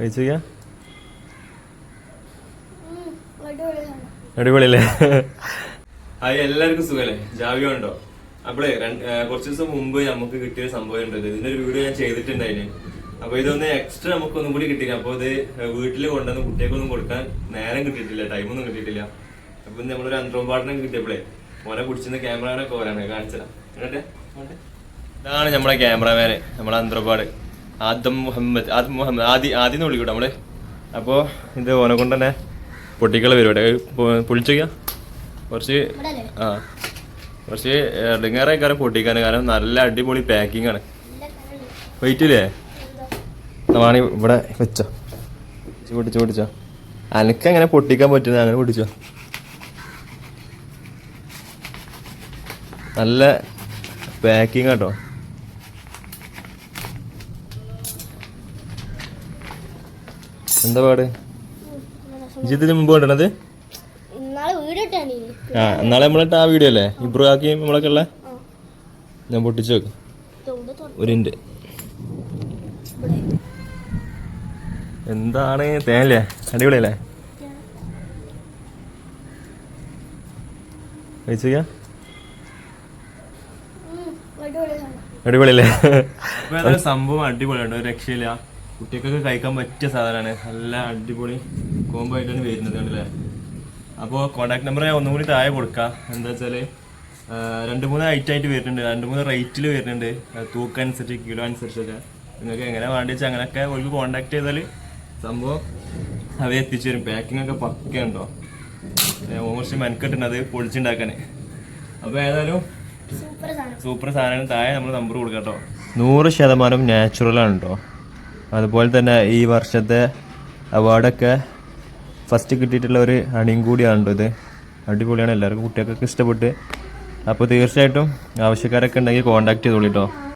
കഴിച്ചാ അടിപൊളിയല്ലേ? അത് എല്ലാവർക്കും സുഖല്ലേ? ജാവ്യോ ഉണ്ടോ? അപ്പളേ കുറച്ച് ദിവസം മുമ്പ് നമുക്ക് കിട്ടിയ സംഭവം ഉണ്ട്. ഇതിന്റെ ഒരു വീഡിയോ ഞാൻ ചെയ്തിട്ടുണ്ടായിന്. അപ്പൊ ഇതൊന്ന് എക്സ്ട്രാ നമുക്ക് ഒന്നും കൂടി കിട്ടിയില്ല. അപ്പൊ ഇത് വീട്ടിൽ കൊണ്ടുവന്ന് കുട്ടികൾക്കൊന്നും കൊടുക്കാൻ നേരം കിട്ടിയിട്ടില്ല, ടൈമൊന്നും കിട്ടിയിട്ടില്ല. അപ്പൊ നമ്മളൊരു അന്ത്രോം പാട്ടിനെ കിട്ടിയപ്പോഴേ മോനെ പിടിച്ചിരുന്ന ക്യാമറമാനൊക്കെ വരാണ് കാണിച്ചതാ. ഇതാണ് നമ്മളെ ക്യാമറമാന്, നമ്മളെ അന്ത്രോപാട് ആദ്യം മുഹമ്മദ് ആദ്യം വിളിക്കൂട്ടോ നമ്മള്. അപ്പോ ഇത് ഓനെ കൊണ്ട് തന്നെ പൊട്ടിക്കള പരിപാടി പൊളിച്ചോക്ക കുറച്ച് കുറച്ച് ഇടങ്ങാറായിക്കാരം പൊട്ടിക്കാൻ. കാരണം നല്ല അടിപൊളി പാക്കിംഗ് ആണ്. വെയിറ്റില്ലേ വാണി ഇവിടെ വെച്ചോ, പൊട്ടിച്ചോ. അനക്ക് അങ്ങനെ പൊട്ടിക്കാൻ പറ്റുന്നത് അങ്ങനെ പൊട്ടിച്ചോ. നല്ല പാക്കിംഗ് കേട്ടോ. എന്താ പാട്? ഇതിന് മുമ്പ് കൊണ്ടത് നാളെ നമ്മളിട്ട് ആ വീഡിയോ അല്ലേ ഇമ്പ്രൂവ് ആക്കി നമ്മളൊക്കെ ഉള്ള. ഞാൻ പൊട്ടിച്ചു വെക്കും ഒരു മിനിറ്റ്. എന്താണ് തേനല്ലേ? അടിപൊളിയല്ലേ? കഴിച്ചാ അടിപൊളിയല്ലേ? സംഭവം അടിപൊളിയാണ്, ഒരു രക്ഷയില്ല. കുട്ടികൾക്കൊക്കെ കഴിക്കാൻ പറ്റിയ സാധനമാണ്. നല്ല അടിപൊളി കോംബോ ആയിട്ടാണ് വരുന്നത് കണ്ടല്ലേ? അപ്പോൾ കോൺടാക്ട് നമ്പർ ഞാൻ ഒന്നും കൂടി താഴെ കൊടുക്കാം. എന്താ വെച്ചാൽ 2-3 ഐറ്റമായിട്ട് വരുന്നുണ്ട്, 2-3 റേറ്റിൽ വരുന്നുണ്ട്. തൂക്കം അനുസരിച്ച്, കിലോ അനുസരിച്ചൊക്കെ നിങ്ങൾക്ക് എങ്ങനെ വേണ്ടി വെച്ചാൽ അങ്ങനെയൊക്കെ ഒരു കോൺടാക്ട് ചെയ്താൽ സംഭവം അവ എത്തിച്ചു തരും. പാക്കിംഗ് ഒക്കെ പക്കയുണ്ടോ, കുറച്ച് മെനക്കെട്ടുണ്ട് അത് പൊളിച്ചുണ്ടാക്കാൻ. അപ്പോൾ ഏതായാലും സൂപ്പർ സാധനം. താഴെ നമ്മൾ നമ്പർ കൊടുക്കാം കേട്ടോ. 100% നാച്ചുറലാണ് കേട്ടോ. അതുപോലെ തന്നെ ഈ വർഷത്തെ അവാർഡൊക്കെ ഫസ്റ്റ് കിട്ടിയിട്ടുള്ള ഒരു അണിയും കൂടിയാണല്ലോ ഇത്. അടിപൊളിയാണ്, എല്ലാവർക്കും കുട്ടികൾക്കൊക്കെ ഇഷ്ടപ്പെട്ട്. അപ്പോൾ തീർച്ചയായിട്ടും ആവശ്യക്കാരൊക്കെ ഉണ്ടെങ്കിൽ കോൺടാക്ട് ചെയ്തോളൂ കേട്ടോ.